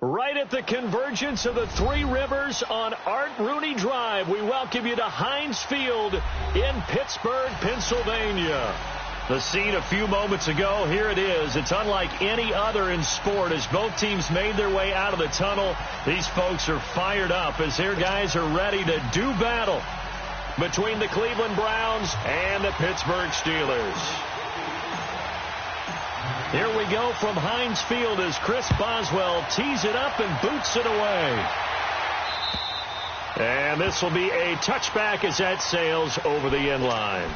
Right at the convergence of the Three Rivers on Art Rooney Drive, we welcome you to Heinz Field in Pittsburgh, Pennsylvania. The scene a few moments ago, here it is. It's unlike any other in sport as both teams made their way out of the tunnel. These folks are fired up as their guys are ready to do battle between the Cleveland Browns and the Pittsburgh Steelers. Here we go from Heinz Field as Chris Boswell tees it up and boots it away. And this will be a touchback as that sails over the end line.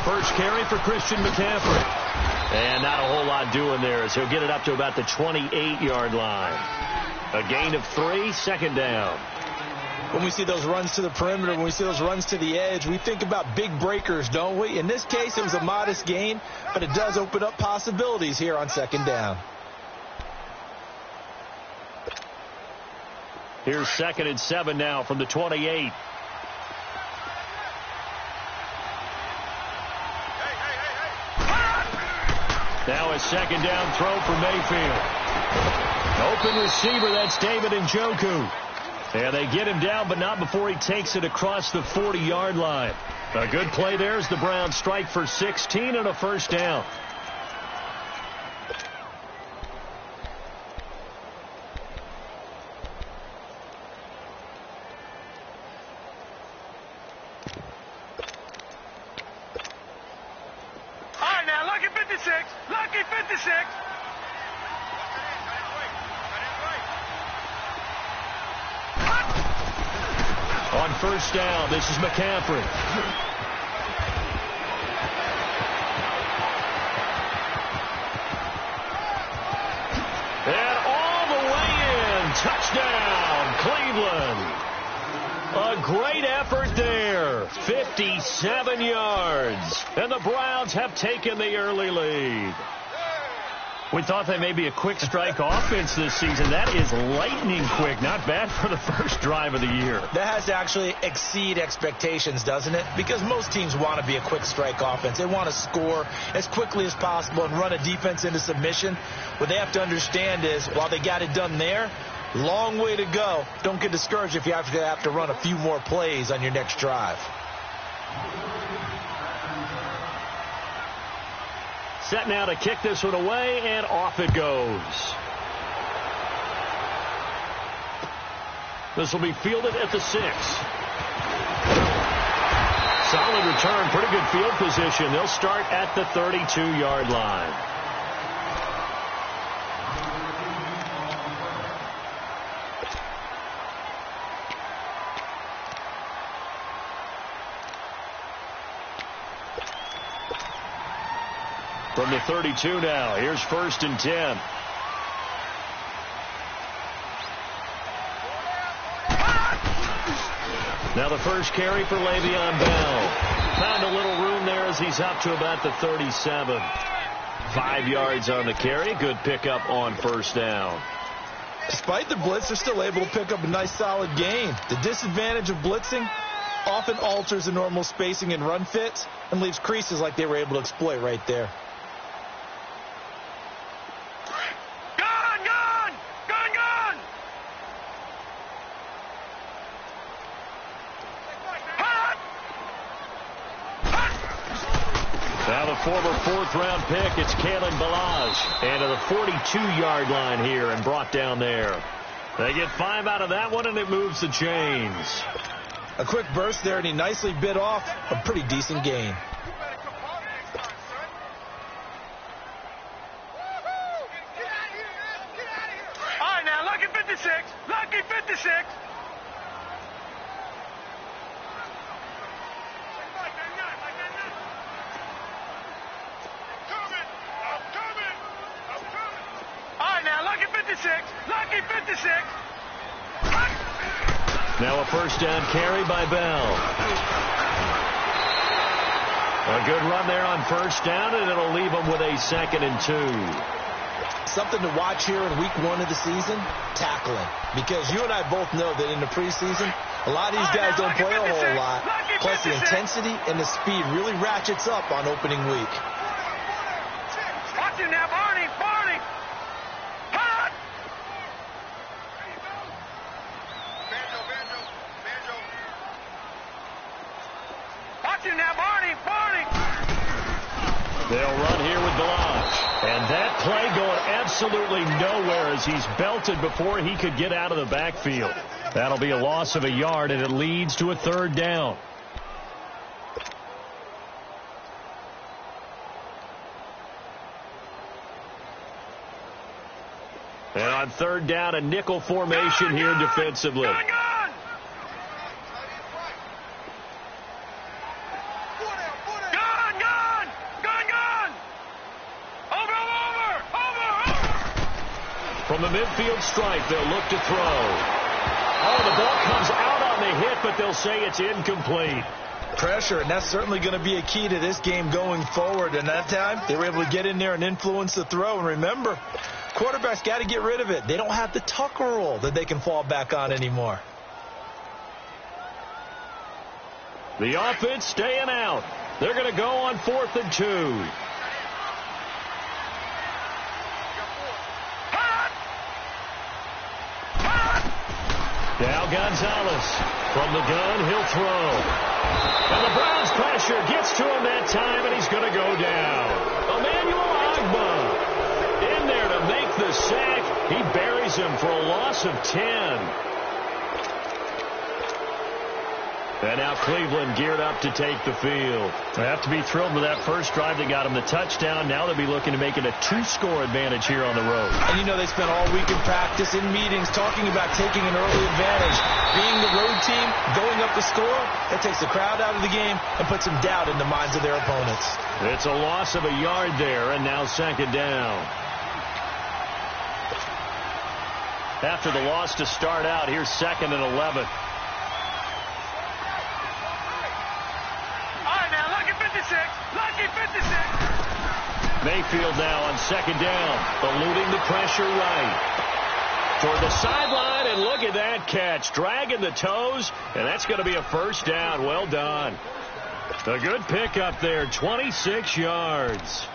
First carry for Christian McCaffrey. And not a whole lot doing there as he'll get it up to about the 28-yard line. A gain of 3, second down. When we see those runs to the perimeter, when we see those runs to the edge, we think about big breakers, don't we? In this case, it was a modest gain, but it does open up possibilities here on second down. Here's 2nd and 7 now from the 28. Now a second down throw for Mayfield. Open receiver, that's David Njoku. And they get him down, but not before he takes it across the 40-yard line. A good play there as the Browns strike for 16 and a first down. On first down, this is McCaffrey. And all the way in. Touchdown, Cleveland. A great effort there. 57 yards. And the Browns have taken the early lead. We thought they may be a quick strike offense this season. That is lightning quick. Not bad for the first drive of the year. That has to actually exceed expectations, doesn't it? Because most teams want to be a quick strike offense. They want to score as quickly as possible and run a defense into submission. What they have to understand is, while they got it done there, long way to go. Don't get discouraged if you have to run a few more plays on your next drive. Set now to kick this one away, and off it goes. This will be fielded at the 6. Solid return, pretty good field position. They'll start at the 32-yard line. From the 32 now, here's 1st and 10. Now the first carry for Le'Veon Bell. Found a little room there as he's up to about the 37. 5 yards on the carry. Good pickup on first down. Despite the blitz, they're still able to pick up a nice solid gain. The disadvantage of blitzing often alters the normal spacing and run fits and leaves creases like they were able to exploit right there. Now the former 4th-round pick, it's Kalen Ballage. And to the 42-yard line here and brought down there. They get 5 out of that one, and it moves the chains. A quick burst there, and he nicely bit off a pretty decent gain. All right, now, lucky 56. Lucky 56. 56. Now a first down carry by Bell. A good run there on first down, and it'll leave them with a 2nd and 2. Something to watch here in week 1 of the season, tackling. Because you and I both know that in the preseason, a lot of these guys don't play a whole lot. Plus the intensity and the speed really ratchets up on opening week. Watch him now, Barney. Barney. Hot. Banjo. Watch him now, Barney. Barney. They'll run here with Blanche. And that play going absolutely nowhere as he's belted before he could get out of the backfield. That'll be a loss of a yard, and it leads to a 3rd down. And on 3rd down, a nickel formation here defensively. Gun. From the midfield stripe, they'll look to throw. Oh, the ball comes out on the hit, but they'll say it's incomplete. Pressure, and that's certainly going to be a key to this game going forward. And that time, they were able to get in there and influence the throw. And remember, quarterbacks got to get rid of it. They don't have the tucker roll that they can fall back on anymore. The offense staying out. They're going to go on 4th and 2. Now Gonzalez from the gun, he'll throw. And the Browns pressure gets to him that time, and he's going to go down. Emmanuel Agba in there to make the sack. He buries him for a loss of 10. And now Cleveland geared up to take the field. They have to be thrilled with that first drive that got them the touchdown. Now they'll be looking to make it a 2-score advantage here on the road. And you know they spent all week in practice, in meetings, talking about taking an early advantage. Being the road team, going up the score, that takes the crowd out of the game and puts some doubt in the minds of their opponents. It's a loss of a yard there, and now 2nd down. After the loss to start out, here's 2nd and 11. Lucky 56. Mayfield now on 2nd down, eluding the pressure right. Toward the sideline, and look at that catch. Dragging the toes, and that's going to be a first down. Well done. A good pickup there, 26 yards.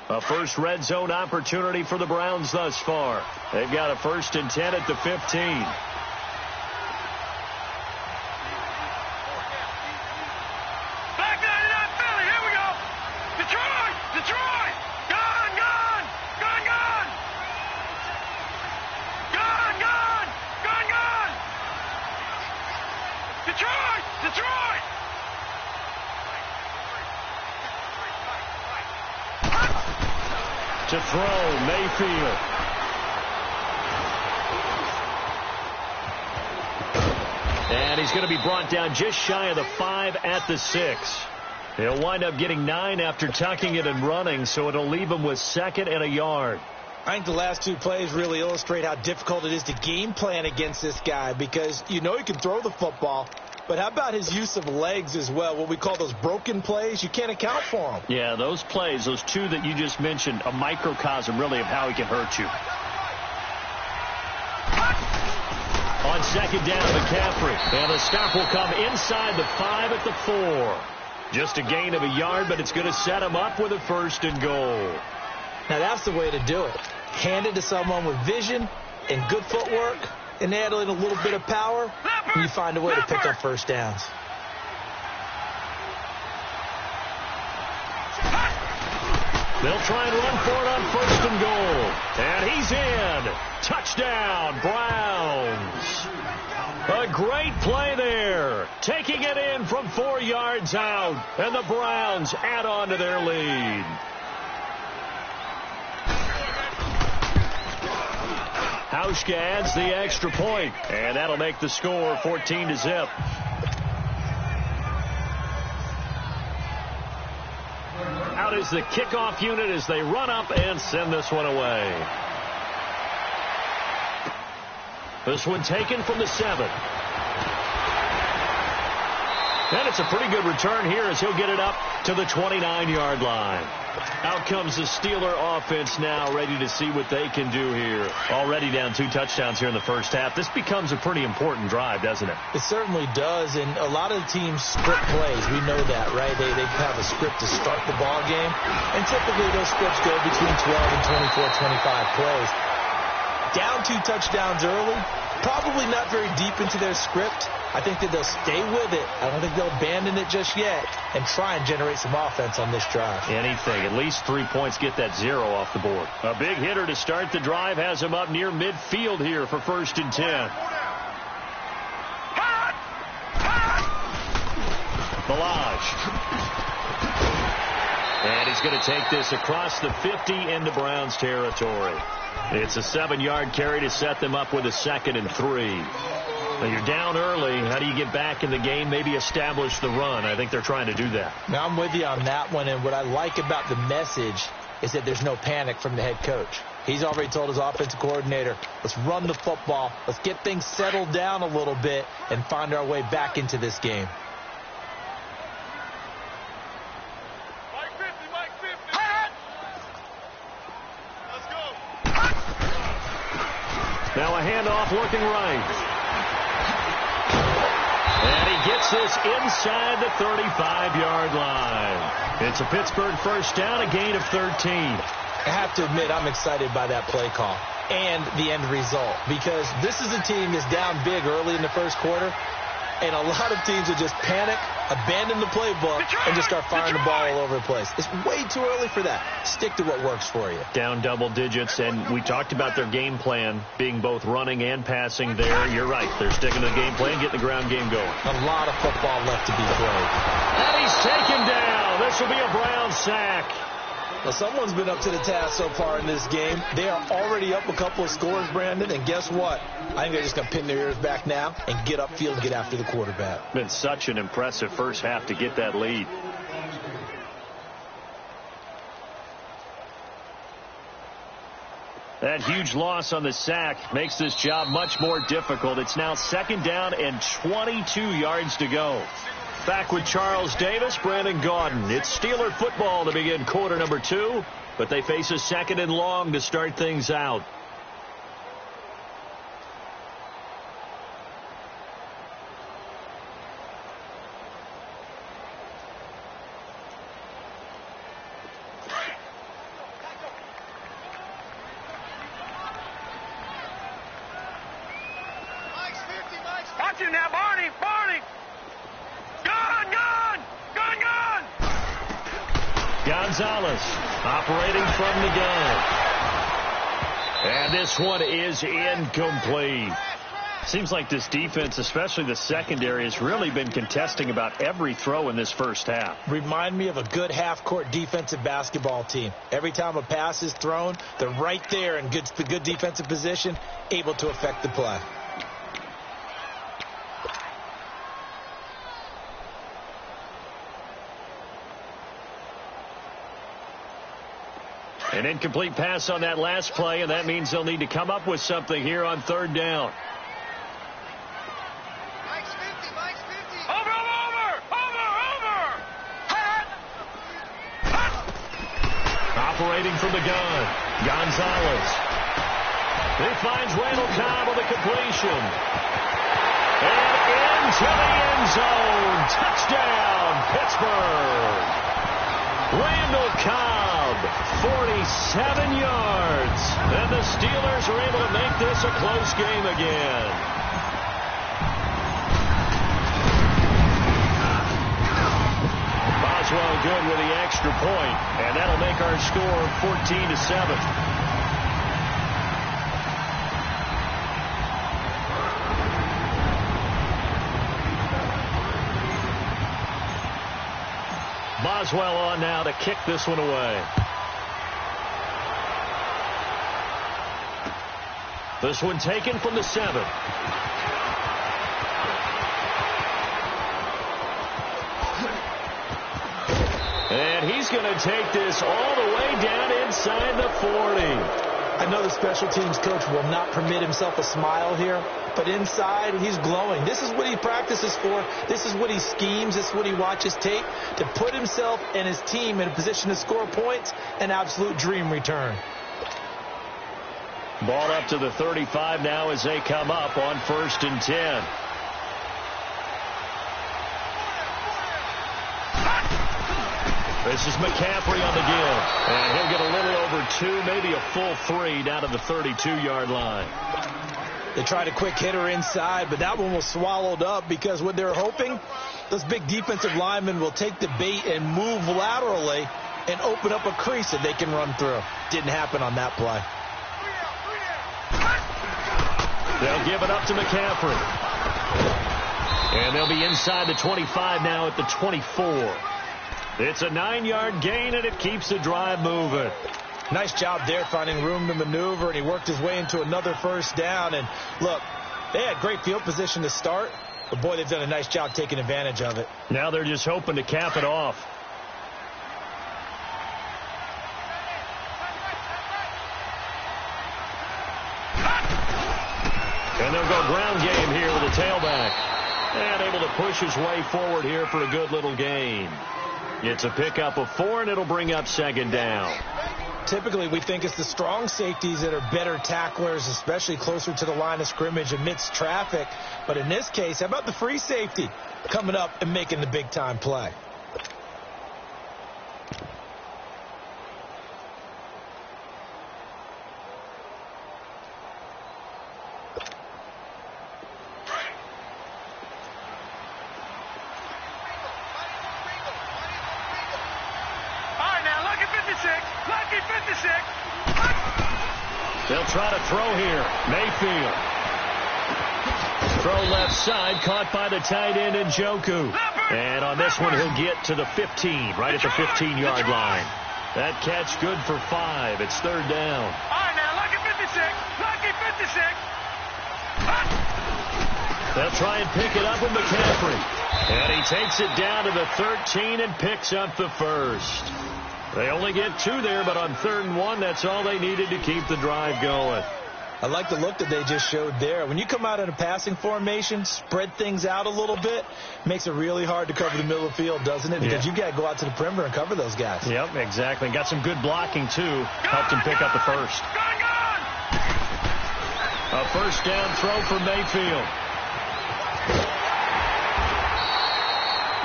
A first red zone opportunity for the Browns thus far. They've got a 1st and 10 at the 15. To throw, Mayfield. And he's going to be brought down just shy of the 5 at the 6. He'll wind up getting 9 after tucking it and running, so it'll leave him with 2nd and a yard. I think the last 2 plays really illustrate how difficult it is to game plan against this guy, because you know he can throw the football, but how about his use of legs as well? What we call those broken plays, you can't account for them. Yeah, those plays, those 2 that you just mentioned, a microcosm really of how he can hurt you. On 2nd down, McCaffrey. And the stop will come inside the 5 at the 4. Just a gain of a yard, but it's going to set him up with a 1st and goal. Now that's the way to do it. Hand it to someone with vision and good footwork, and add in a little bit of power, and you find a way to pick up first downs. They'll try and run for it on 1st and goal. And he's in. Touchdown, Browns. A great play there. Taking it in from 4 yards out. And the Browns add on to their lead. Hauschka adds the extra point, and that'll make the score 14-0. Out is the kickoff unit as they run up and send this one away. This one taken from the 7. And it's a pretty good return here as he'll get it up to the 29-yard line. Out comes the Steeler offense now, ready to see what they can do here. Already down 2 touchdowns here in the first half. This becomes a pretty important drive, doesn't it? It certainly does, and a lot of teams script plays. We know that, right? They have a script to start the ball game, and typically those scripts go between 12 and 24, 25 plays. Down 2 touchdowns early, probably not very deep into their script. I think that they'll stay with it. I don't think they'll abandon it just yet and try and generate some offense on this drive. Anything. At least 3 points, get that 0 off the board. A big hitter to start the drive has him up near midfield here for 1st and 10. Balaj. And he's going to take this across the 50 into Browns territory. It's a 7-yard carry to set them up with a 2nd and 3. Now you're down early. How do you get back in the game? Maybe establish the run. I think they're trying to do that. Now I'm with you on that one, and what I like about the message is that there's no panic from the head coach. He's already told his offensive coordinator, let's run the football, let's get things settled down a little bit and find our way back into this game. Now a handoff looking right. And he gets this inside the 35-yard line. It's a Pittsburgh first down, a gain of 13. I have to admit, I'm excited by that play call and the end result, because this is a team that's down big early in the first quarter, and a lot of teams will just panic, abandon the playbook, and just start firing the ball all over the place. It's way too early for that. Stick to what works for you. Down double digits, and we talked about their game plan being both running and passing there. You're right. They're sticking to the game plan, getting the ground game going. A lot of football left to be played. And he's taken down. This will be a Brown sack. Well, someone's been up to the task so far in this game. They are already up a couple of scores, Brandon, and guess what? I think they're just going to pin their ears back now and get upfield and get after the quarterback. Been such an impressive first half to get that lead. That huge loss on the sack makes this job much more difficult. It's now 2nd down and 22 yards to go. Back with Charles Davis, Brandon Gaudin. It's Steeler football to begin quarter number 2, but they face a 2nd and long to start things out. Watch him now, Barney! Gonzalez operating from the gun. And this one is incomplete. Seems like this defense, especially the secondary, has really been contesting about every throw in this first half. Remind me of a good half-court defensive basketball team. Every time a pass is thrown, they're right there in good defensive position, able to affect the play. An incomplete pass on that last play, and that means they'll need to come up with something here on 3rd down. Operating from the gun, Gonzalez. He finds Randall Cobb with a completion. And into the end zone. Touchdown, Pittsburgh. Randall Cobb, 47 yards. And the Steelers are able to make this a close game again. Boswell good with the extra point, and that'll make our score 14-7. Boswell on now to kick this one away. This one taken from the 7. And he's going to take this all the way down inside the 40. I know the special teams coach will not permit himself a smile here, but inside he's glowing. This is what he practices for. This is what he schemes. This is what he watches tape to put himself and his team in a position to score points. An absolute dream return. Ball up to the 35 now as they come up on 1st and 10. This is McCaffrey on the give. And he'll get a little over 2, maybe a full 3 down to the 32-yard line. They tried a quick hitter inside, but that one was swallowed up because what they're hoping, those big defensive linemen will take the bait and move laterally and open up a crease that they can run through. Didn't happen on that play. They'll give it up to McCaffrey. And they'll be inside the 25 now at the 24. It's a 9-yard gain, and it keeps the drive moving. Nice job there finding room to maneuver, and he worked his way into another first down. And, look, they had great field position to start, but, boy, they've done a nice job taking advantage of it. Now they're just hoping to cap it off. And they'll go ground game here with a tailback. And able to push his way forward here for a good little gain. It's a pickup of 4, and it'll bring up 2nd down. Typically, we think it's the strong safeties that are better tacklers, especially closer to the line of scrimmage amidst traffic. But in this case, how about the free safety coming up and making the big-time play? They'll try to throw here. Mayfield. Throw left side, caught by the tight end Njoku. And on this one, he'll get to the 15, right at the 15-yard line. That catch good for 5. It's 3rd down. All right, now, lucky 56. Lucky 56. They'll try and pick it up with McCaffrey. And he takes it down to the 13 and picks up the 1st. They only get 2 there, but on 3rd and 1, that's all they needed to keep the drive going. I like the look that they just showed there. When you come out in a passing formation, spread things out a little bit, makes it really hard to cover the middle of the field, doesn't it? Because you've got to go out to the perimeter and cover those guys. Yep, exactly. Got some good blocking, too. Helped him pick up the 1st. A 1st down throw for Mayfield.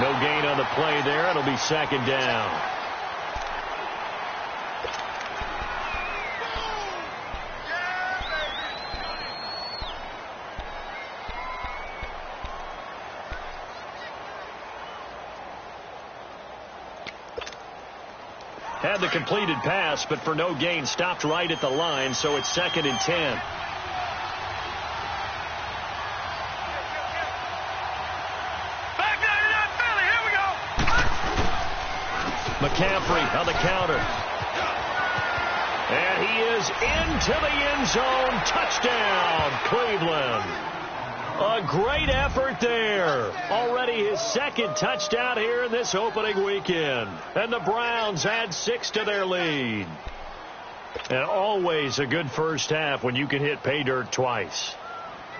No gain on the play there. It'll be 2nd down. Had the completed pass, but for no gain, stopped right at the line, so it's 2nd and 10. Back down to that Philly. Here we go. McCaffrey on the counter. And he is into the end zone. Touchdown, Cleveland. A great effort there. Already his 2nd touchdown here in this opening weekend. And the Browns add 6 to their lead. And always a good first half when you can hit pay dirt twice.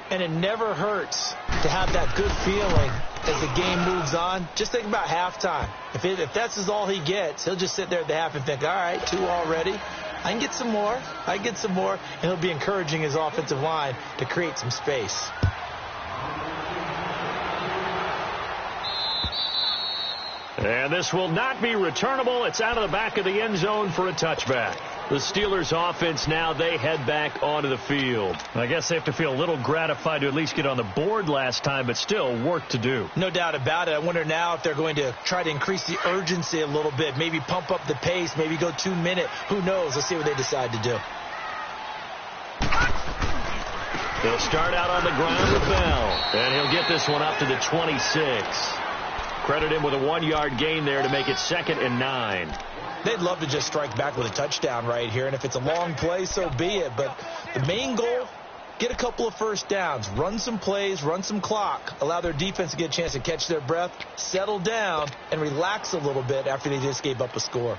And it never hurts to have that good feeling as the game moves on. Just think about halftime. If that's all he gets, he'll just sit there at the half and think, all right, 2 already. I can get some more. I can get some more. And he'll be encouraging his offensive line to create some space. And this will not be returnable. It's out of the back of the end zone for a touchback. The Steelers offense now, they head back onto the field. I guess they have to feel a little gratified to at least get on the board last time, but still work to do. No doubt about it. I wonder now if they're going to try to increase the urgency a little bit, maybe pump up the pace, maybe go 2-minute. Who knows? Let's see what they decide to do. They'll start out on the ground with Bell, and he'll get this one up to the 26. Credit him with a 1-yard gain there to make it 2nd and 9. They'd love to just strike back with a touchdown right here, and if it's a long play, so be it. But the main goal get a couple of first downs, run some plays, run some clock, allow their defense to get a chance to catch their breath, settle down, and relax a little bit after they just gave up a score.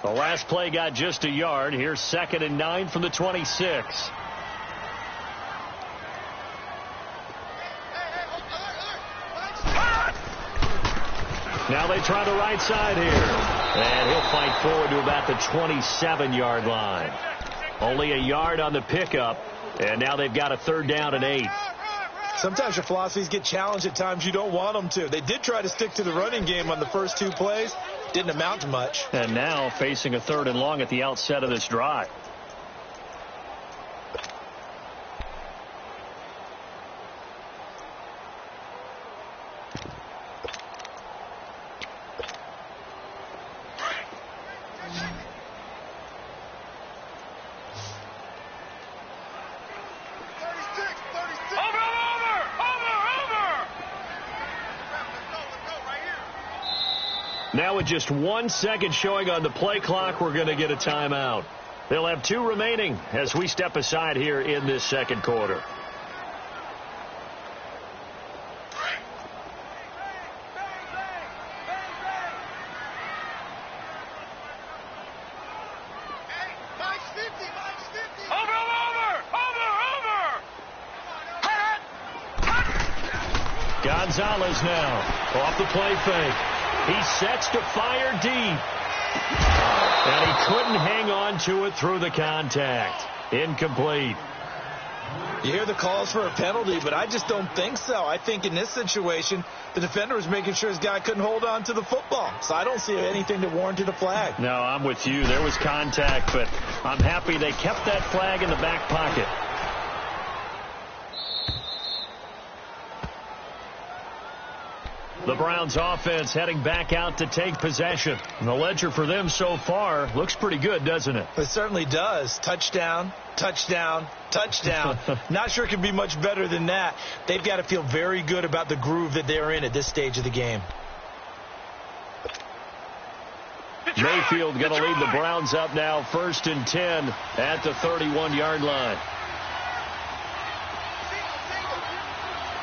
The last play got just a yard. Here's 2nd and 9 from the 26. Now they try the right side here. And he'll fight forward to about the 27-yard line. Only a yard on the pickup. And now they've got a 3rd down and 8. Sometimes your philosophies get challenged at times you don't want them to. They did try to stick to the running game on the first 2 plays. Didn't amount to much. And now facing a 3rd and long at the outset of this drive. Now with just 1 second showing on the play clock, we're going to get a timeout. They'll have 2 remaining as we step aside here in this 2nd quarter. Gonzalez now off the play fake. He sets to fire deep. And he couldn't hang on to it through the contact. Incomplete. You hear the calls for a penalty, but I just don't think so. I think in this situation, the defender was making sure his guy couldn't hold on to the football. So I don't see anything that warranted a flag. No, I'm with you. There was contact, but I'm happy they kept that flag in the back pocket. The Browns offense heading back out to take possession. And the ledger for them so far looks pretty good, doesn't it? It certainly does. Touchdown, touchdown, touchdown. Not sure it can be much better than that. They've got to feel very good about the groove that they're in at this stage of the game. Mayfield going to lead the Browns up now 1st and 10 at the 31-yard line.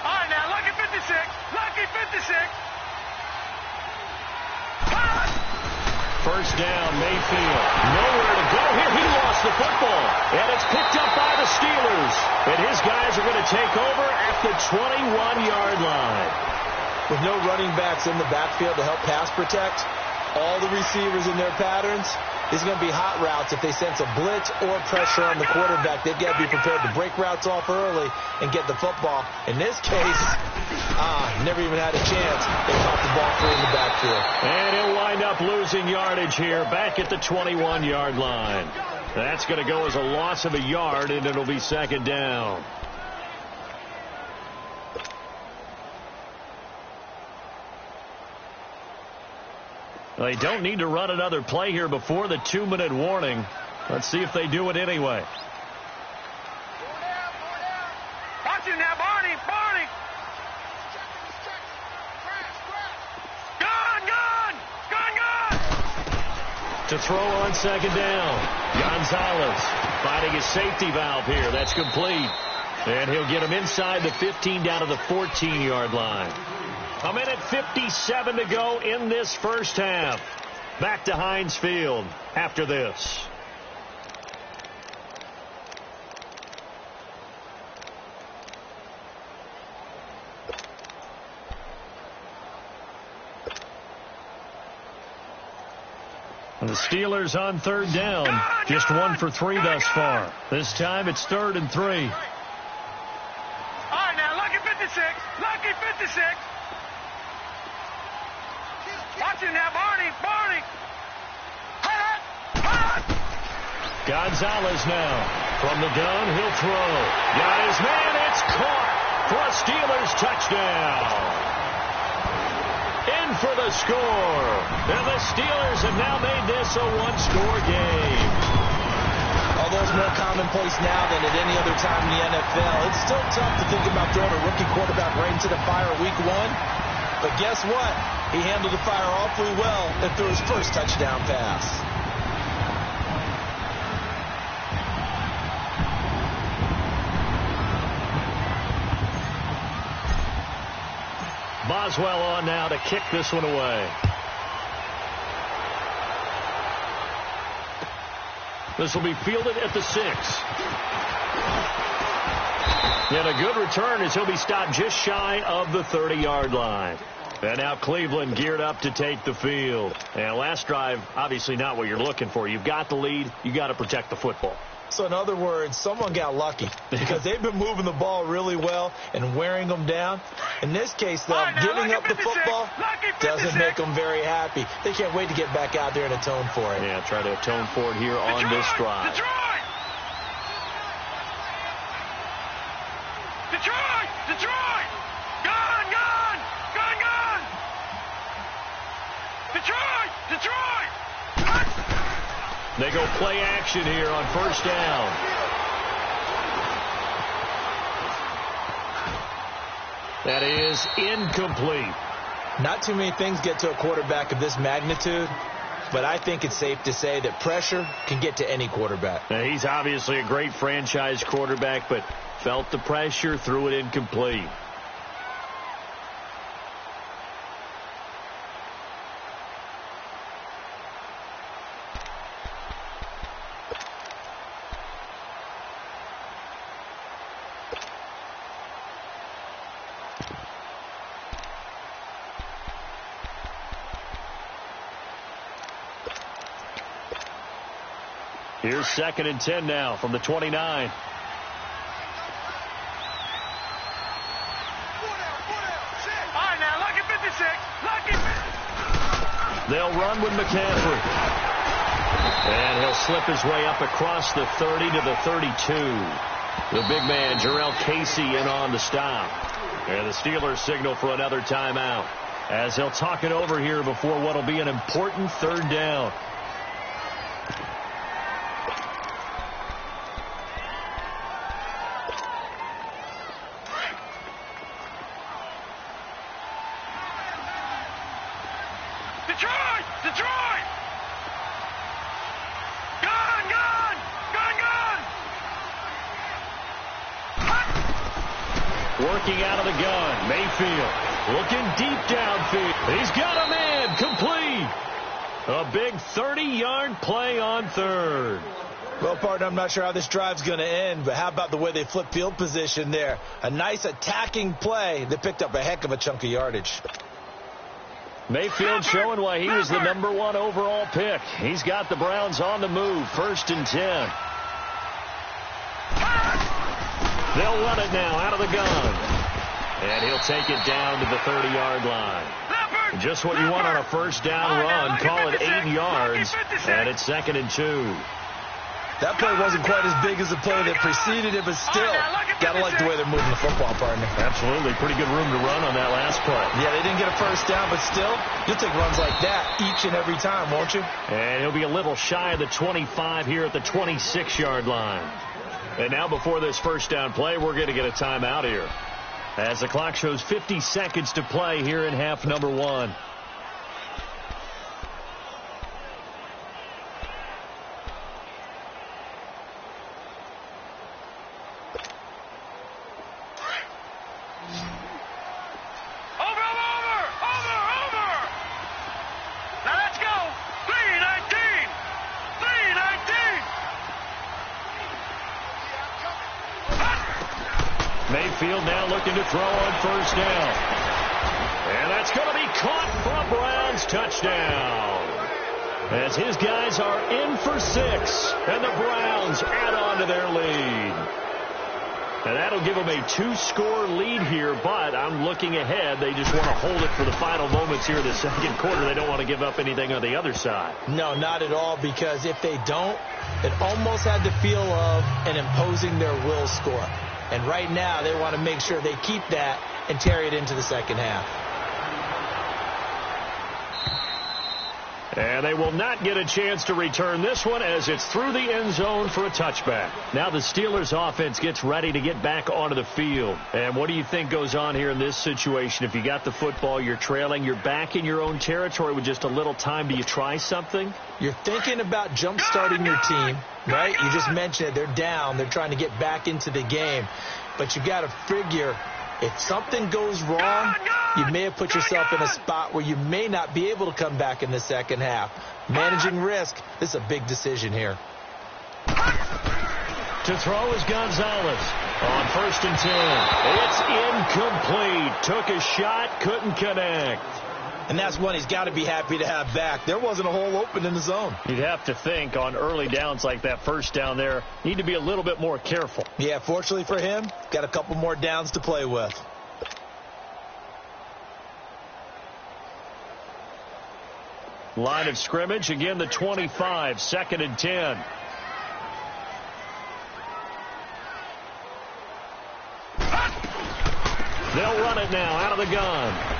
All right, now, lucky 56. Lucky 56. First down, Mayfield. Nowhere to go here. He lost the football. And it's picked up by the Steelers. And his guys are going to take over at the 21-yard line. With no running backs in the backfield to help pass protect, all the receivers in their patterns, these are going to be hot routes. If they sense a blitz or pressure on the quarterback, they've got to be prepared to break routes off early and get the football. In this case, never even had a chance. They caught the ball free in the backfield. And he'll wind up losing yardage here back at the 21-yard line. That's going to go as a loss of a yard, and it'll be 2nd down. They don't need to run another play here before the 2-minute warning. Let's see if they do it anyway. Watch it now, Barney. Barney. Gun. To throw on 2nd down. Gonzalez finding his safety valve here. That's complete. And he'll get him inside the 15 down to the 14-yard line. 1:57 to go in this first half. Back to Heinz Field after this. And the Steelers on 3rd down. Just 1 for 3 thus far. This time it's 3rd and 3. All right, now, lucky 56. Lucky 56. Watch it now, Barney. Barney. Gonzalez now from the gun. He'll throw. Got his man. It's caught for a Steelers touchdown. In for the score. And the Steelers have now made this a 1-score game. Although it's more commonplace now than at any other time in the NFL, it's still tough to think about throwing a rookie quarterback right into the fire week 1. But guess what? He handled the fire awfully well and threw his first touchdown pass. Boswell on now to kick this one away. This will be fielded at the 6. And a good return as he'll be stopped just shy of the 30-yard line. And now Cleveland geared up to take the field. And last drive, obviously not what you're looking for. You've got the lead. You got to protect the football. So in other words, someone got lucky because they've been moving the ball really well and wearing them down. In this case, though, giving up the football doesn't make them very happy. They can't wait to get back out there and atone for it. Yeah, try to atone for it here on this drive. Detroit! Detroit! Detroit! Gone! Gone! Gone! Gone! Detroit! Detroit! They go play action here on first down. That is incomplete. Not too many things get to a quarterback of this magnitude, but I think it's safe to say that pressure can get to any quarterback. Now, he's obviously a great franchise quarterback, but felt the pressure, threw it incomplete. Here's 2nd and 10 now from the 29. All right, now, lucky 56. Lucky 56. They'll run with McCaffrey. And he'll slip his way up across the 30 to the 32. The big man, Jarrell Casey, in on the stop. And the Steelers signal for another timeout as he'll talk it over here before what will be an important 3rd down. Detroit! Detroit! Gone! Gone! Gone! Gone! Working out of the gun, Mayfield looking deep downfield. He's got a man, complete. A big 30-yard play on 3rd. Well, partner, I'm not sure how this drive's going to end, but how about the way they flip field position there? A nice attacking play that picked up a heck of a chunk of yardage. Mayfield showing why he was the #1 overall pick. He's got the Browns on the move, 1st and 10. They'll run it now out of the gun. And he'll take it down to the 30-yard line. Just what you want on a first down run. Call it 8 yards. And it's 2nd and 2. That play wasn't quite as big as the play that preceded it, but still, got to like the way they're moving the football, partner. Absolutely. Pretty good room to run on that last play. Yeah, they didn't get a first down, but still, you'll take runs like that each and every time, won't you? And he'll be a little shy of the 25 here at the 26-yard line. And now before this first down play, we're going to get a timeout here, as the clock shows 50 seconds to play here in half number 1. Mayfield now looking to throw on first down. And that's going to be caught for a Browns touchdown, as his guys are in for 6, and the Browns add on to their lead. And that'll give them a 2-score lead here, but I'm looking ahead. They just want to hold it for the final moments here in the 2nd quarter. They don't want to give up anything on the other side. No, not at all, because if they don't, it almost had the feel of an imposing their will score. And right now, they want to make sure they keep that and carry it into the second half. And they will not get a chance to return this one as it's through the end zone for a touchback. Now the Steelers offense gets ready to get back onto the field. And what do you think goes on here in this situation? If you got the football, you're trailing, you're back in your own territory with just a little time. Do you try something? You're thinking about jump-starting your team, right? You just mentioned it. They're down. They're trying to get back into the game. But you got to figure if something goes wrong, you may have put yourself in a spot where you may not be able to come back in the second half. Managing risk, this is a big decision here. To throw is Gonzalez on 1st and 10. It's incomplete. Took a shot, couldn't connect. And that's one he's got to be happy to have back. There wasn't a hole open in the zone. You'd have to think on early downs like that first down there, need to be a little bit more careful. Yeah, fortunately for him, got a couple more downs to play with. Line of scrimmage, again the 25, 2nd and 10. They'll run it now out of the gun.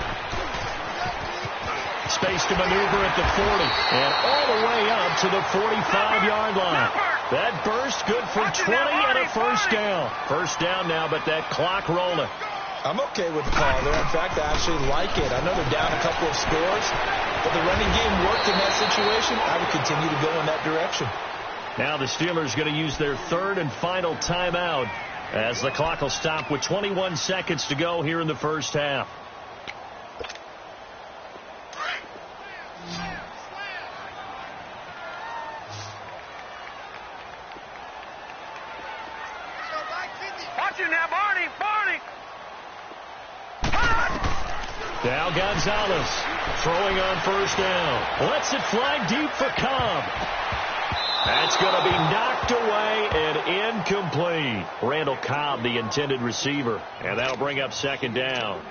Space to maneuver at the 40 and all the way up to the 45-yard line. That burst good for 20 and a first down. First down now, but that clock rolling. I'm okay with the call there. In fact, I actually like it. I know they're down a couple of scores, but the running game worked in that situation. I would continue to go in that direction. Now the Steelers going to use their third and final timeout as the clock will stop with 21 seconds to go here in the first half. Now Gonzalez throwing on first down. Lets it fly deep for Cobb. That's going to be knocked away and incomplete. Randall Cobb, the intended receiver. And that'll bring up 2nd down.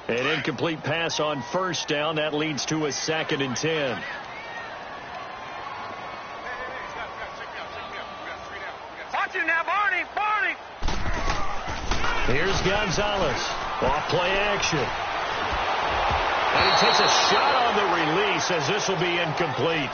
An incomplete pass on first down. That leads to a 2nd and 10. Watch him now, Barney. Here's Gonzalez. Off play action. And he takes a shot on the release as this will be incomplete.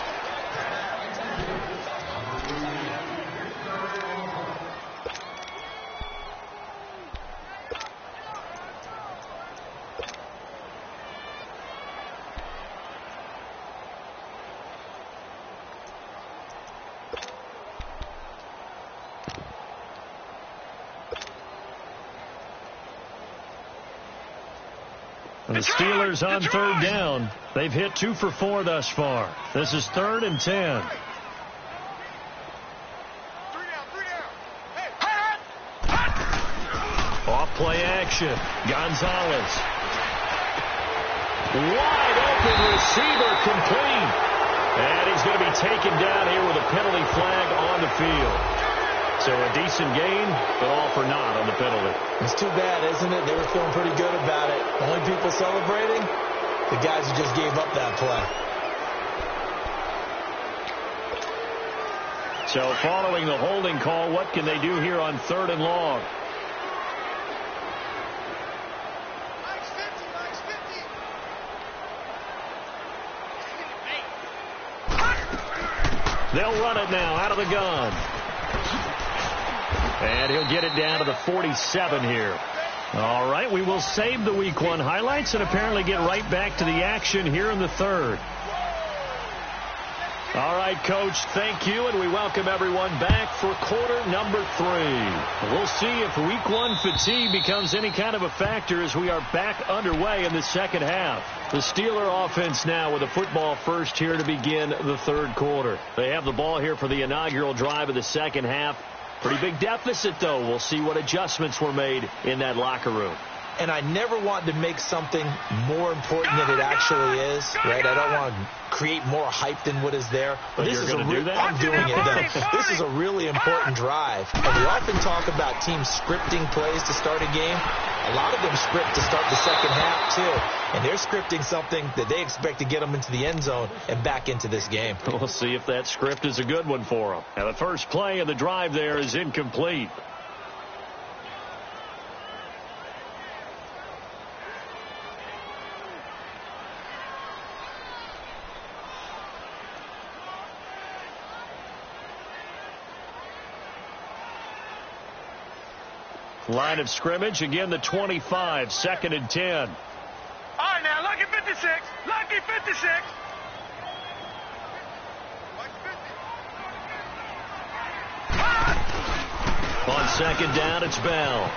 The Steelers on 3rd down. They've hit 2 for 4 thus far. This is 3rd and 10. Off play action. Gonzalez. Wide open receiver complete. And he's going to be taken down here with a penalty flag on the field. So a decent gain, but all for naught on the penalty. It's too bad, isn't it? They were feeling pretty good about it. Only people celebrating, the guys who just gave up that play. So following the holding call, what can they do here on 3rd and long? They'll run it now out of the gun. And he'll get it down to the 47 here. All right, we will save the Week 1 highlights and apparently get right back to the action here in the 3rd. All right, Coach, thank you, and we welcome everyone back for quarter number 3. We'll see if Week 1 fatigue becomes any kind of a factor as we are back underway in the second half. The Steeler offense now with a football first here to begin the 3rd quarter. They have the ball here for the inaugural drive of the second half. Pretty big deficit, though. We'll see what adjustments were made in that locker room. and I never want to make something more important than it actually is, right? I don't want to create more hype than what is there. But this is I'm doing it, though. This is a really important drive. And we often talk about teams scripting plays to start a game. A lot of them script to start the second half, too. And they're scripting something that they expect to get them into the end zone and back into this game. We'll see if that script is a good one for them. Now, the first play of the drive there is incomplete. Line of scrimmage, again the 25, 2nd and 10. All right, now, lucky 56. Lucky 56. On 2nd down, it's Bell.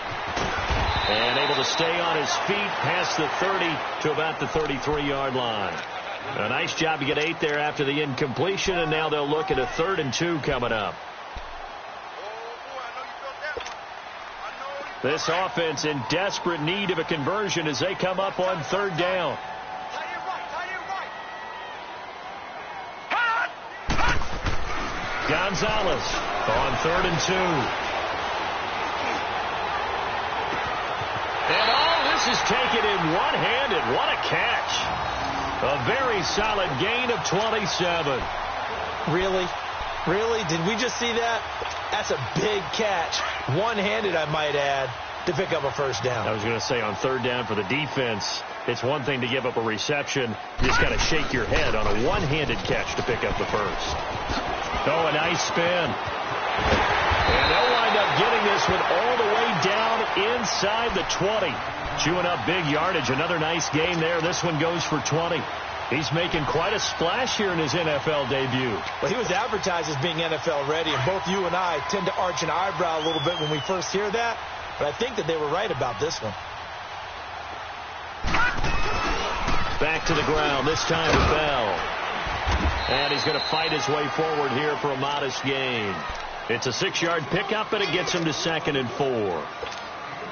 And able to stay on his feet past the 30 to about the 33-yard line. A nice job to get 8 there after the incompletion, and now they'll look at a 3rd and 2 coming up. This offense in desperate need of a conversion as they come up on 3rd down. Gonzalez on 3rd and 2. And all this is taken in one-handed. What a catch. A very solid gain of 27. Really? Really? Did we just see that? That's a big catch. One-handed, I might add, to pick up a 1st down. I was going to say on 3rd down for the defense, it's one thing to give up a reception. You just got to shake your head on a one-handed catch to pick up the 1st. Oh, a nice spin. And they'll wind up getting this one all the way down inside the 20. Chewing up big yardage. Another nice gain there. This one goes for 20. He's making quite a splash here in his NFL debut. Well, he was advertised as being NFL ready, and both you and I tend to arch an eyebrow a little bit when we first hear that, but I think that they were right about this one. Back to the ground, this time with Bell. And he's going to fight his way forward here for a modest gain. It's a 6-yard pickup, and it gets him to 2nd and 4.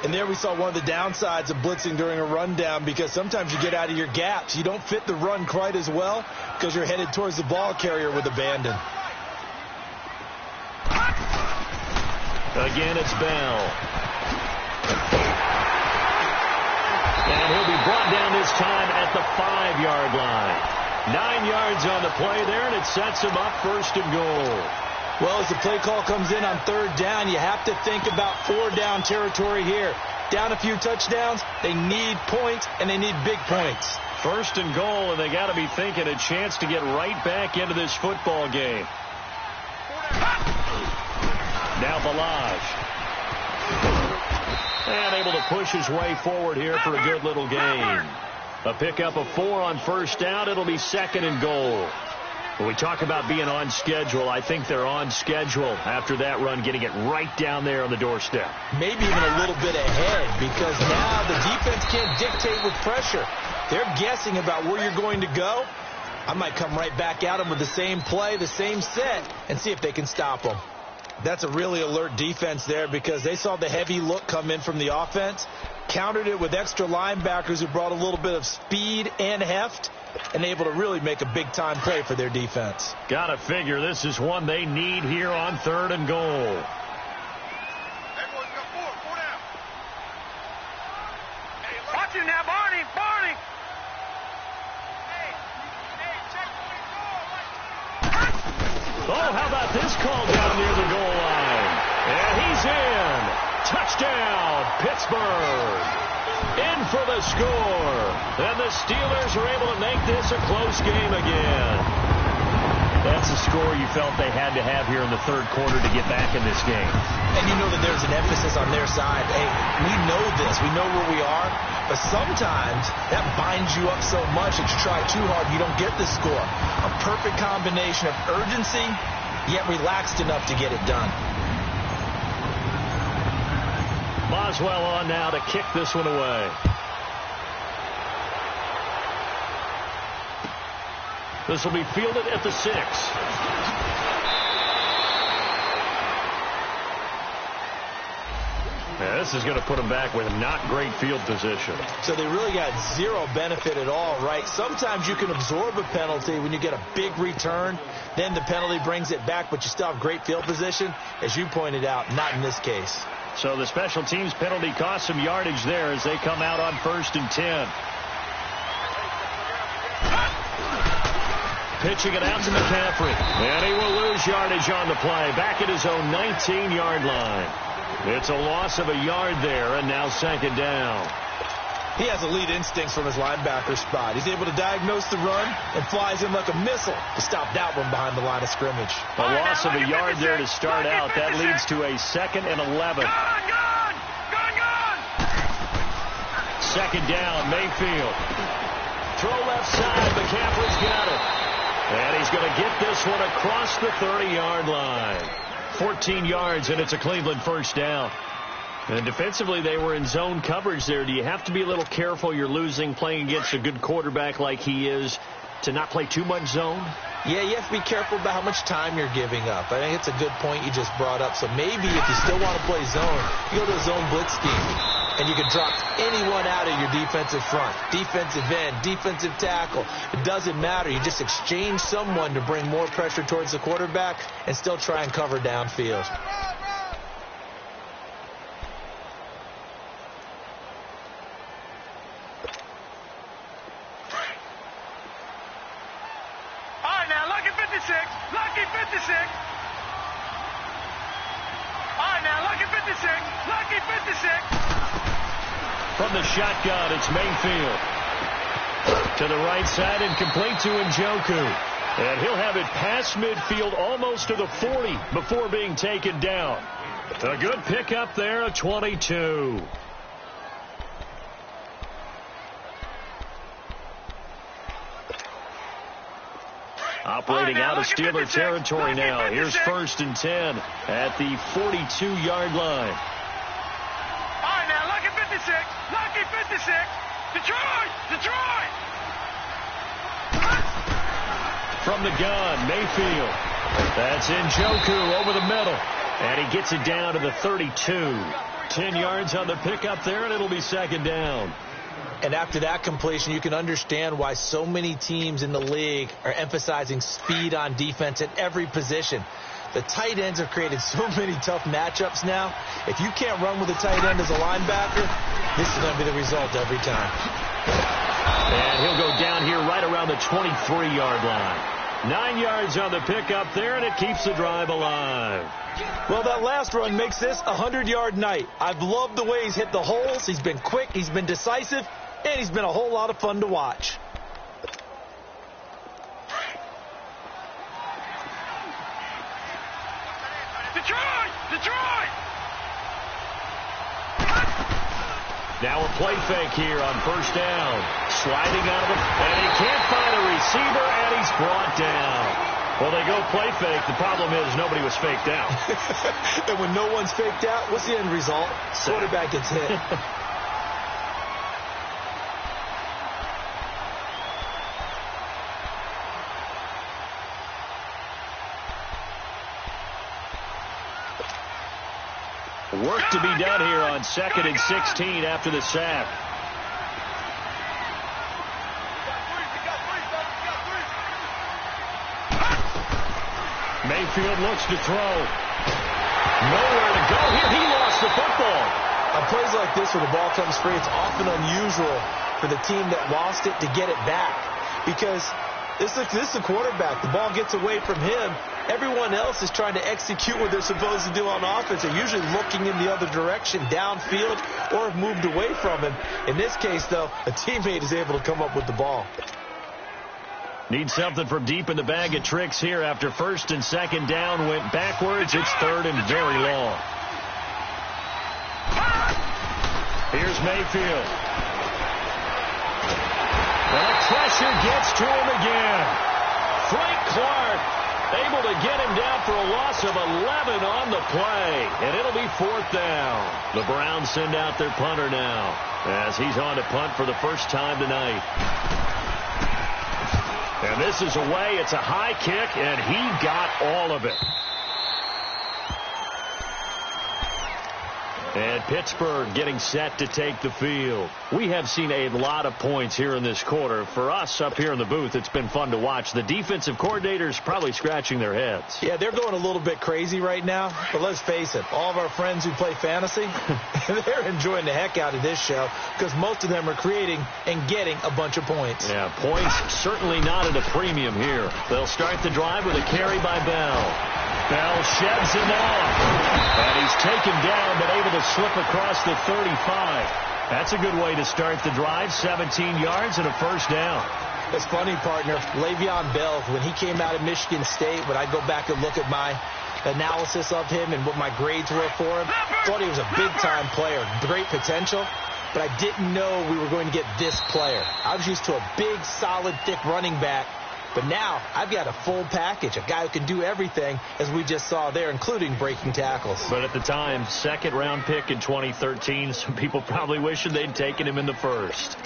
And there we saw one of the downsides of blitzing during a rundown, because sometimes you get out of your gaps. You don't fit the run quite as well because you're headed towards the ball carrier with abandon. Again, it's Bell. And he'll be brought down this time at the 5-yard line. 9 yards on the play there, and it sets him up 1st and goal. Well, as the play call comes in on 3rd down, you have to think about 4-down territory here. Down a few touchdowns, they need points, and they need big points. 1st and goal, and they got to be thinking a chance to get right back into this football game. Now Balaj. And able to push his way forward here for a good little gain. A pickup of 4 on 1st down. It'll be 2nd and goal. When we talk about being on schedule, I think they're on schedule after that run, getting it right down there on the doorstep. Maybe even a little bit ahead, because now the defense can't dictate with pressure. They're guessing about where you're going to go. I might come right back at them with the same play, the same set, and see if they can stop them. That's a really alert defense there, because they saw the heavy look come in from the offense, countered it with extra linebackers who brought a little bit of speed and heft, and able to really make a big-time play for their defense. Gotta figure this is one they need here on 3rd and goal. Watch him now, Barney. Barney. Oh, how about this call down near the goal line? And he's in. Touchdown, Pittsburgh. In for the score. And the Steelers are able to make this a close game again. That's a score you felt they had to have here in the 3rd quarter to get back in this game. And you know that there's an emphasis on their side. Hey, we know this. We know where we are. But sometimes that binds you up so much that you try too hard, you don't get the score. A perfect combination of urgency, yet relaxed enough to get it done. Boswell on now to kick this one away. This will be fielded at the 6. this is going to put them back with not great field position. So they really got zero benefit at all, right? Sometimes you can absorb a penalty when you get a big return. Then the penalty brings it back, but you still have great field position. As you pointed out, not in this case. So the special teams penalty cost some yardage there as they come out on 1st and 10. Pitching it out to McCaffrey. And he will lose yardage on the play. Back at his own 19-yard line. It's a loss of a yard there, and now 2nd down. He has elite instincts from his linebacker spot. He's able to diagnose the run and flies in like a missile to stop that one behind the line of scrimmage. A loss of a yard there to start out. That leads to a 2nd and 11. Gone! 2nd down, Mayfield. Throw left side. McCaffrey's got it. And he's going to get this one across the 30-yard line. 14 yards, and it's a Cleveland 1st down. And defensively, they were in zone coverage there. Do you have to be a little careful? You're losing, playing against a good quarterback like he is, to not play too much zone? Yeah, you have to be careful about how much time you're giving up. I think it's a good point you just brought up. So maybe if you still want to play zone, you go to a zone blitz scheme, and you can drop anyone out of your defensive front, defensive end, defensive tackle. It doesn't matter. You just exchange someone to bring more pressure towards the quarterback and still try and cover downfield. Lucky 56. All right, now, lucky 56. Lucky 56. From the shotgun, it's Mayfield. To the right side and complete to Njoku. And he'll have it past midfield almost to the 40 before being taken down. A good pickup there, a 22. Operating out of Steeler territory now. Here's 1st and 10 at the 42-yard line. All right, now, lucky 56. Lucky 56. Detroit! Detroit! From the gun, Mayfield. That's Njoku over the middle. And he gets it down to the 32. 10 yards on the pickup there, and it'll be 2nd down. And after that completion, you can understand why so many teams in the league are emphasizing speed on defense at every position. The tight ends have created so many tough matchups now. If you can't run with a tight end as a linebacker, this is going to be the result every time. And he'll go down here right around the 23-yard line. 9 yards on the pickup there, and it keeps the drive alive. Well, that last run makes this a 100-yard night. I've loved the way he's hit the holes. He's been quick, he's been decisive, and he's been a whole lot of fun to watch. Detroit! Detroit! Now a play fake here on 1st down. Sliding out of it, and he can't find a receiver, and he's brought down. Well, they go play fake. The problem is nobody was faked out. And when no one's faked out, what's the end result? Quarterback gets hit. Work to be done here on 2nd and 16 after the sack. Mayfield looks to throw. Nowhere to go here. He lost the football. On plays like this where the ball comes free, it's often unusual for the team that lost it to get it back. Because this is the quarterback. The ball gets away from him. Everyone else is trying to execute what they're supposed to do on offense. They're usually looking in the other direction, downfield, or have moved away from him. In this case, though, a teammate is able to come up with the ball. Need something from deep in the bag of tricks here after 1st and 2nd down went backwards. It's 3rd and very long. Here's Mayfield. And the pressure gets to him again. Frank Clark able to get him down for a loss of 11 on the play. And it'll be 4th down. The Browns send out their punter now as he's on to punt for the first time tonight. And this is away. It's a high kick, and he got all of it. And Pittsburgh getting set to take the field. We have seen a lot of points here in this quarter. For us up here in the booth, it's been fun to watch. The defensive coordinators probably scratching their heads. Yeah, they're going a little bit crazy right now. But let's face it, all of our friends who play fantasy, they're enjoying the heck out of this show because most of them are creating and getting a bunch of points. Yeah, points certainly not at a premium here. They'll start the drive with a carry by Bell. Bell sheds him off, and he's taken down but able to slip across the 35. That's a good way to start the drive, 17 yards and a first down. It's funny, partner. Le'Veon Bell, when he came out of Michigan State, when I go back and look at my analysis of him and what my grades were for him, thought he was a big-time player, great potential, but I didn't know we were going to get this player. I was used to a big, solid, thick running back. But now I've got a full package, a guy who can do everything, as we just saw there, including breaking tackles. But at the time, second-round pick in 2013, some people probably wishing they'd taken him in the first.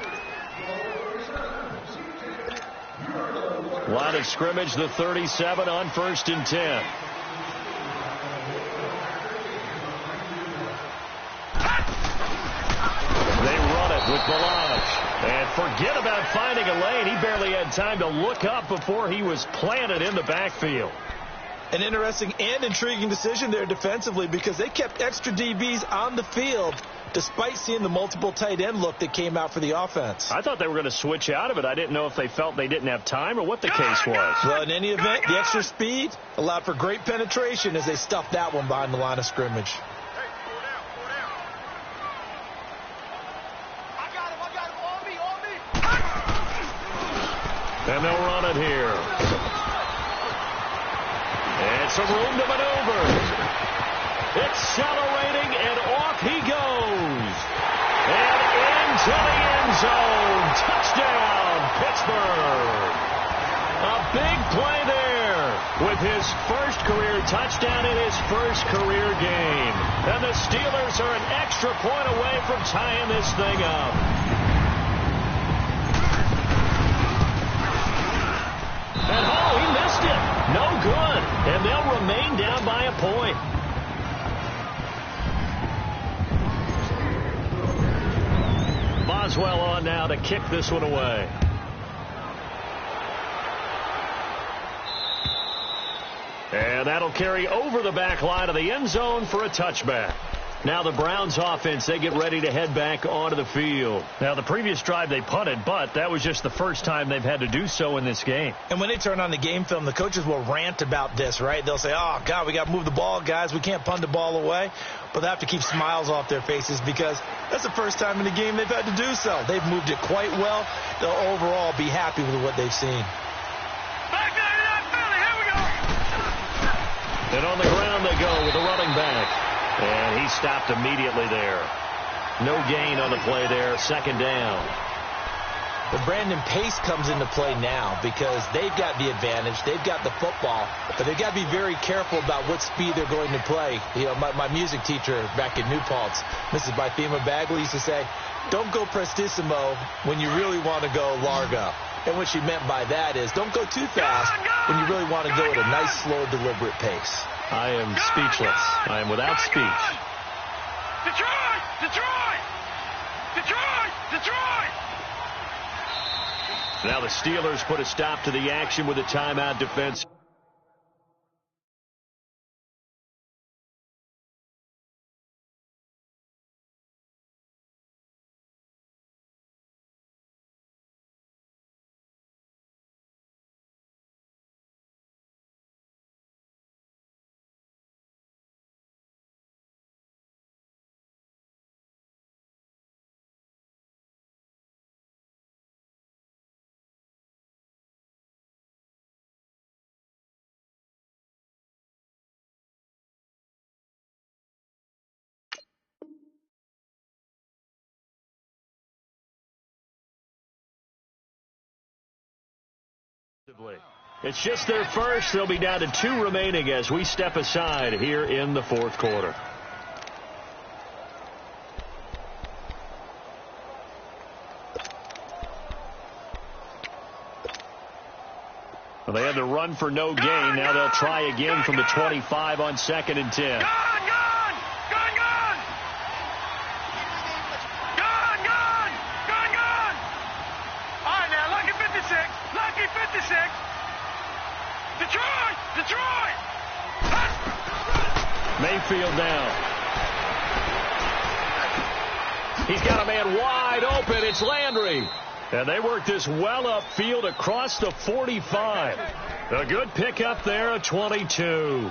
Line of scrimmage, the 37 on 1st and 10. They run it with Balaj. And forget about finding a lane. He barely had time to look up before he was planted in the backfield. An interesting and intriguing decision there defensively because they kept extra DBs on the field despite seeing the multiple tight end look that came out for the offense. I thought they were going to switch out of it. I didn't know if they felt they didn't have time or what the case was. Well, in any event, the extra speed allowed for great penetration as they stuffed that one behind the line of scrimmage. And they'll run it here. And some room to maneuver. Accelerating, and off he goes. And into the end zone. Touchdown, Pittsburgh. A big play there with his first career touchdown in his first career game. And the Steelers are an extra point away from tying this thing up. And oh, he missed it. No good. And they'll remain down by a point. Boswell on now to kick this one away. And that'll carry over the back line of the end zone for a touchback. Now the Browns offense, they get ready to head back onto the field. Now the previous drive they punted, but that was just the first time they've had to do so in this game. And when they turn on the game film, the coaches will rant about this, right? They'll say, oh, God, we got to move the ball, guys. We can't punt the ball away. But they have to keep smiles off their faces because that's the first time in the game they've had to do so. They've moved it quite well. They'll overall be happy with what they've seen. Back there, Philly, here we go. And on the ground they go with the running back. And he stopped immediately there. No gain on the play there. Second down. But Brandon, pace comes into play now because they've got the advantage. They've got the football. But they've got to be very careful about what speed they're going to play. You know, my music teacher back in New Paltz, Mrs. Bythema Bagley, used to say, don't go prestissimo when you really want to go largo. And what she meant by that is don't go too fast when you really want to go at a nice, slow, deliberate pace. I am speechless. I am without speech. Detroit! Detroit! Detroit! Detroit! Now the Steelers put a stop to the action with a timeout defense. It's just their first. They'll be down to 2 remaining as we step aside here in the fourth quarter. Well, they had to run for no gain. Now they'll try again from the 25 on 2nd and 10. Gone! Mayfield now. He's got a man wide open. It's Landry. And they work this well upfield across the 45. A good pickup there, a 22.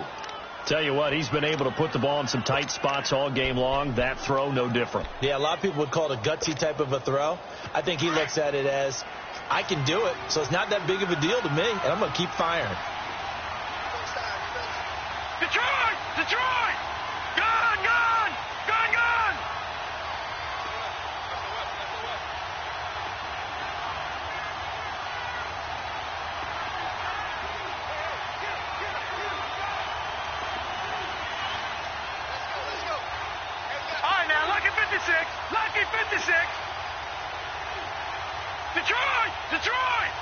Tell you what, he's been able to put the ball in some tight spots all game long. That throw, no different. Yeah, a lot of people would call it a gutsy type of a throw. I think he looks at it as, I can do it, so it's not that big of a deal to me, and I'm going to keep firing. Detroit! Detroit! Gun! Gun! Gun! Gun! All right, now, lucky 56. Lucky 56. Detroit! Detroit!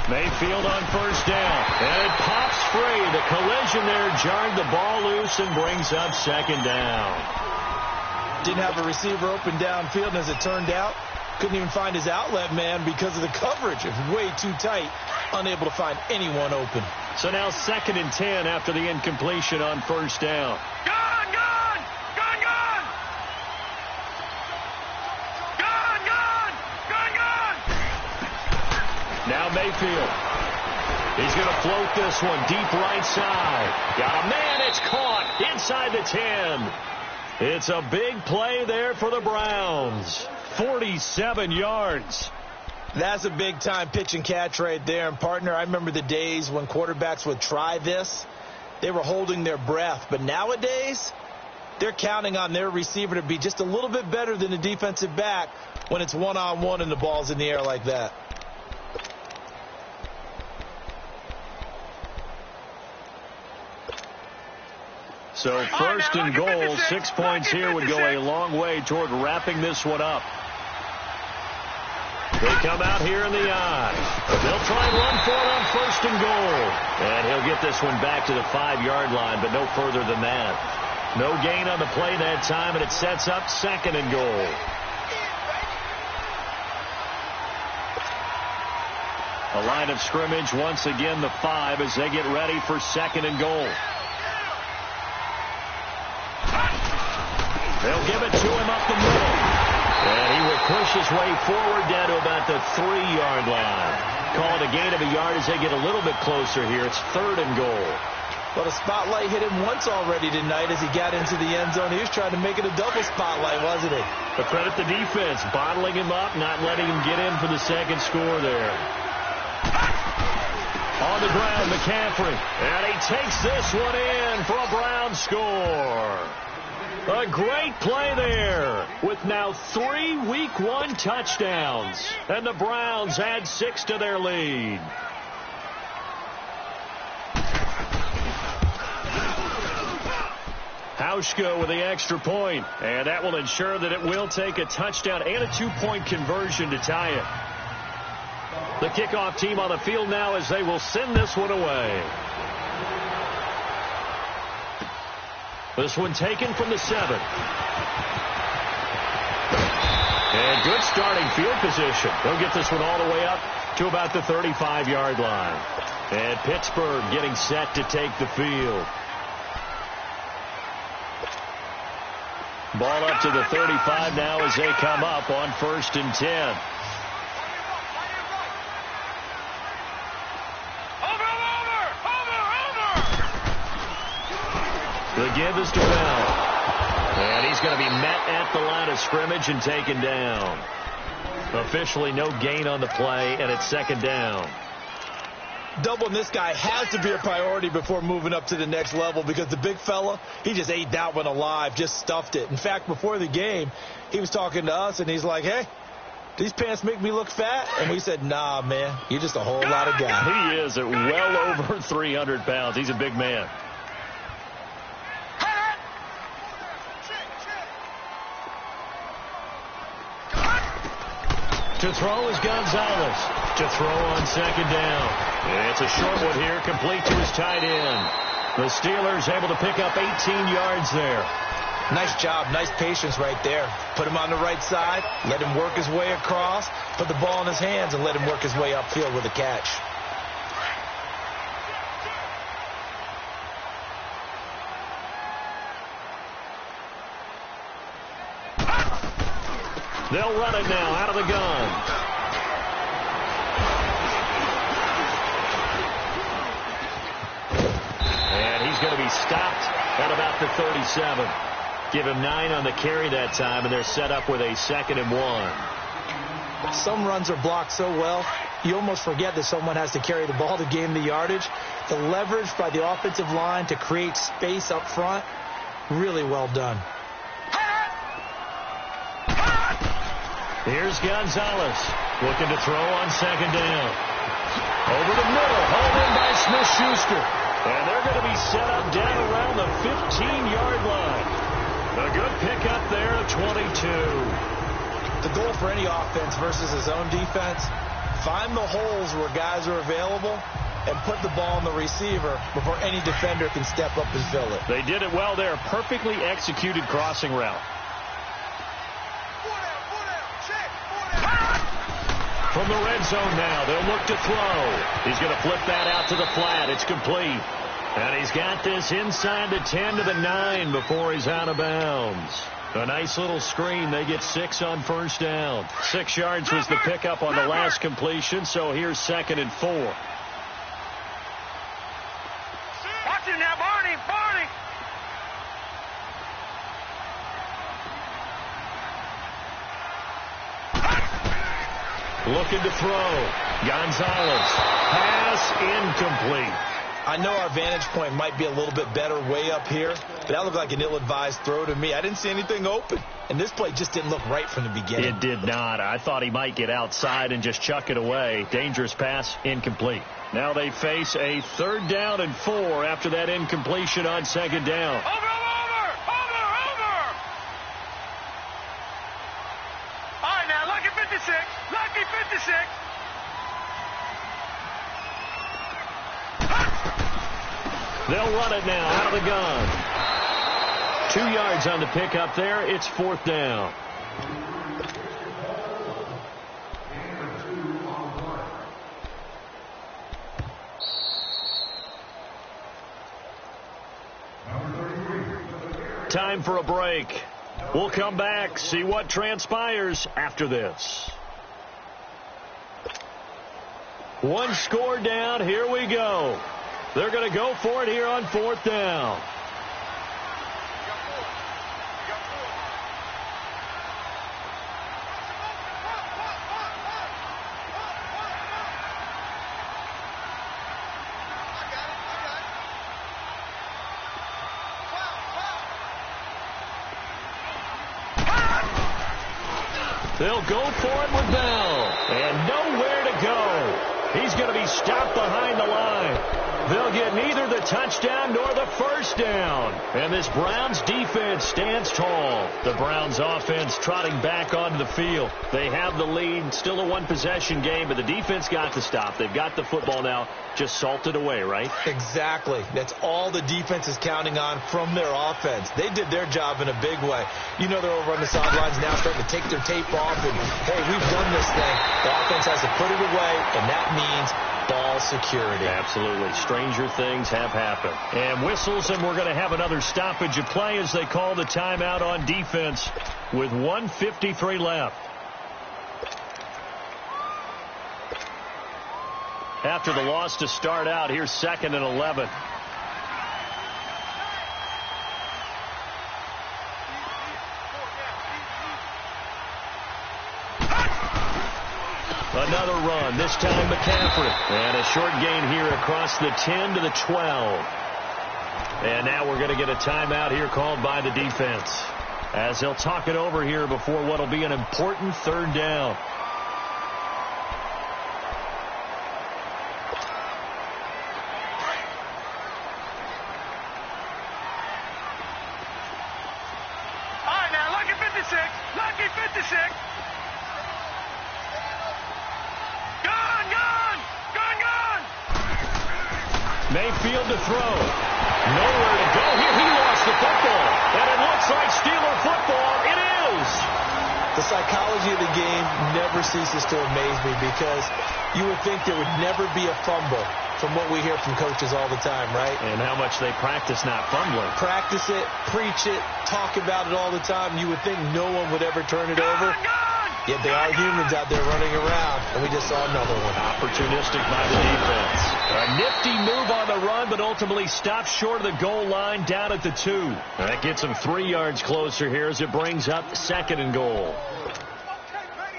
Mayfield on first down. And it pops free. The collision there jarred the ball loose and brings up second down. Didn't have a receiver open downfield, and as it turned out, couldn't even find his outlet man because of the coverage. It was way too tight, unable to find anyone open. So now 2nd and 10 after the incompletion on first down. Gun! Gun! Gun! Gun! Gun! Gun! Gun! Gun! Now Mayfield. He's going to float this one deep right side. Got a man. It's caught inside the 10. It's a big play there for the Browns. 47 yards. That's a big-time pitch and catch right there. And, partner, I remember the days when quarterbacks would try this. They were holding their breath. But nowadays, they're counting on their receiver to be just a little bit better than the defensive back when it's one-on-one and the ball's in the air like that. So first and goal, 6 points here would go a long way toward wrapping this one up. They come out here in the I. They'll try and run for it on first and goal. And he'll get this one back to the 5-yard line, but no further than that. No gain on the play that time, and it sets up 2nd and goal. A line of scrimmage, once again the 5 as they get ready for 2nd and goal. They'll give it to him up the middle. And he will push his way forward down to about the 3-yard line. Call it a gain of a yard as they get a little bit closer here. It's 3rd and goal. Well, the spotlight hit him once already tonight as he got into the end zone. He was trying to make it a double spotlight, wasn't he? But credit the defense, bottling him up, not letting him get in for the second score there. On the ground, McCaffrey. And he takes this one in for a Brown score. A great play there with now 3 Week 1 touchdowns. And the Browns add 6 to their lead. Hauschka with the extra point. And that will ensure that it will take a touchdown and a 2-point conversion to tie it. The kickoff team on the field now as they will send this one away. This one taken from the 7. And good starting field position. They'll get this one all the way up to about the 35-yard line. And Pittsburgh getting set to take the field. Ball up to the 35 now as they come up on 1st and 10. The give is to Bell. And he's going to be met at the line of scrimmage and taken down. Officially no gain on the play, and it's 2nd down. Doubling this guy has to be a priority before moving up to the next level because the big fella, he just ate that one alive, just stuffed it. In fact, before the game, he was talking to us, and he's like, hey, these pants make me look fat? And we said, nah, man, you're just a whole lot of guy. He is at well over 300 pounds. He's a big man. To throw is Gonzalez. To throw on 2nd down. It's a short one here, complete to his tight end. The Steelers able to pick up 18 yards there. Nice job, nice patience right there. Put him on the right side, let him work his way across, put the ball in his hands, and let him work his way upfield with a catch. They'll run it now out of the gun. And he's going to be stopped at about the 37. Give him 9 on the carry that time, and they're set up with a 2nd and 1. Some runs are blocked so well, you almost forget that someone has to carry the ball to gain the yardage. The leverage by the offensive line to create space up front, really well done. Here's Gonzalez looking to throw on 2nd down. Over the middle, hauled in by Smith-Schuster. And they're going to be set up down around the 15-yard line. A good pickup there of 22. The goal for any offense versus his own defense, find the holes where guys are available and put the ball on the receiver before any defender can step up and fill it. They did it well there. Perfectly executed crossing route. From the red zone now, they'll look to throw. He's going to flip that out to the flat. It's complete. And he's got this inside the 10 to the 9 before he's out of bounds. A nice little screen. They get 6 on 1st down. 6 yards was the pickup on the last completion, so here's 2nd and 4. Watch it now, Barney, Barney. Looking to throw. Gonzalez. Pass incomplete. I know our vantage point might be a little bit better way up here, but that looked like an ill-advised throw to me. I didn't see anything open, and this play just didn't look right from the beginning. It did not. I thought he might get outside and just chuck it away. Dangerous pass, incomplete. Now they face a 3rd down and 4 after that incompletion on 2nd down. Over! All right, now, lucky 56. Lucky 56. They'll run it now out of the gun. 2 yards on the pickup there. It's 4th down. Time for a break. We'll come back, see what transpires after this. 1 score down. Here we go. They're going to go for it here on 4th down. They'll go for it with Bell. And nowhere to go. He's going to be stopped behind the line. They'll get neither the touchdown nor the 1st down. And this Browns defense stands tall. The Browns offense trotting back onto the field. They have the lead. Still a 1-possession game, but the defense got to stop. They've got the football now. Just salted away, right? Exactly. That's all the defense is counting on from their offense. They did their job in a big way. You know they're over on the sidelines now starting to take their tape off and, hey, we've done this thing. The offense has to put it away, and that means ball security. Absolutely. Stranger things have happened. And whistles, and we're going to have another stoppage of play as they call the timeout on defense with 1:53 left. After the loss to start out, here's 2nd and 11. Another run, this time McCaffrey. And a short gain here across the 10 to the 12. And now we're going to get a timeout here called by the defense, as they'll talk it over here before what will be an important 3rd down. All right, now, lucky 56. Lucky 56. Mayfield to throw. Nowhere to go here. He lost the football. And it looks like Steeler football. It is. The psychology of the game never ceases to amaze me, because you would think there would never be a fumble from what we hear from coaches all the time, right? And how much they practice not fumbling. Practice it, preach it, talk about it all the time. You would think no one would ever turn it over. Yet there are humans out there running around, and we just saw another one. Opportunistic by the defense. A nifty move on the run, but ultimately stops short of the goal line down at the 2. That gets him 3 yards closer here as it brings up 2nd and goal.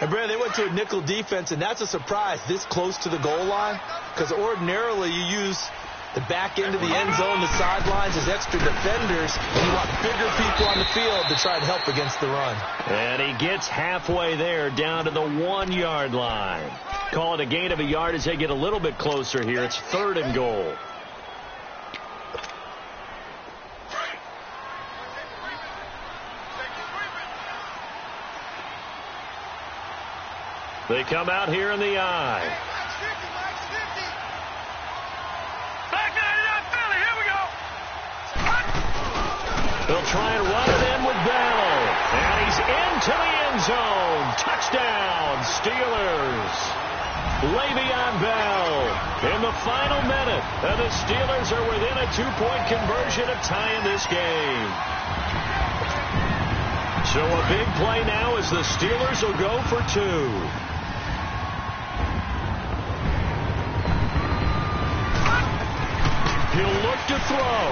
And, Brad, they went to a nickel defense, and that's a surprise this close to the goal line, because ordinarily you use the back end of the end zone, the sidelines as extra defenders, and you want bigger people on the field to try and help against the run. And he gets halfway there down to the 1-yard line. Call it a gain of a yard as they get a little bit closer here. It's 3rd and goal. They come out here in the eye. They'll try and run it in with Bell. And he's into the end zone. Touchdown, Steelers. Le'Veon Bell in the final minute. And the Steelers are within a 2-point conversion of tying this game. So a big play now as the Steelers will go for 2. He'll look to throw,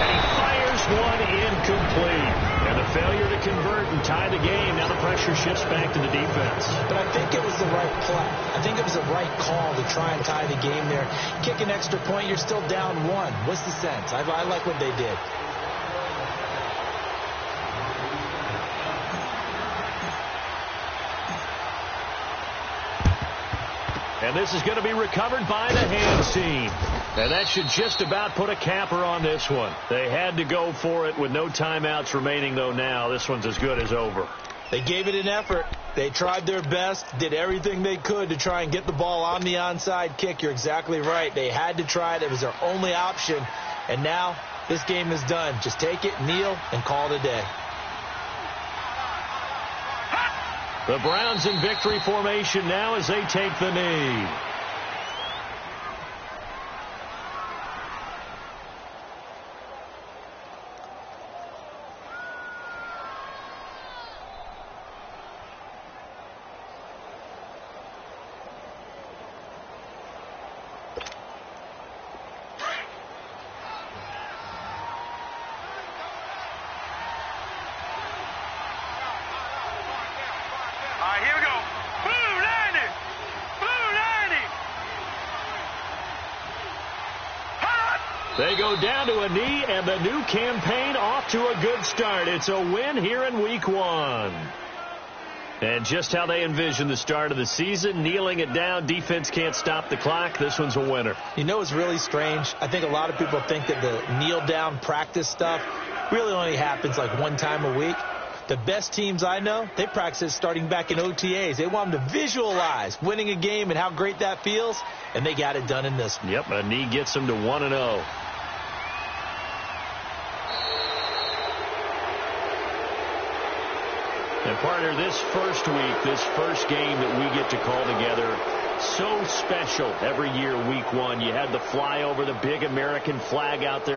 and he fires one incomplete. And a failure to convert and tie the game. Now the pressure shifts back to the defense. But I think it was the right play. I think it was the right call to try and tie the game there. Kick an extra point, you're still down 1. What's the sense? I like what they did. And this is going to be recovered by the hands team. And that should just about put a capper on this one. They had to go for it with no timeouts remaining, though, now. This one's as good as over. They gave it an effort. They tried their best, did everything they could to try and get the ball on the onside kick. You're exactly right. They had to try it. It was their only option. And now this game is done. Just take it, kneel, and call it a day. The Browns in victory formation now as they take the knee. They go down to a knee, and the new campaign off to a good start. It's a win here in Week 1. And just how they envision the start of the season, kneeling it down, defense can't stop the clock. This one's a winner. You know what's really strange? I think a lot of people think that the kneel-down practice stuff really only happens like one time a week. The best teams I know, they practice it starting back in OTAs. They want them to visualize winning a game and how great that feels, and they got it done in this one. Yep, a knee gets them to 1-0. And partner, this first week, this first game that we get to call together, so special every year, Week 1. You had the flyover, the big American flag out there.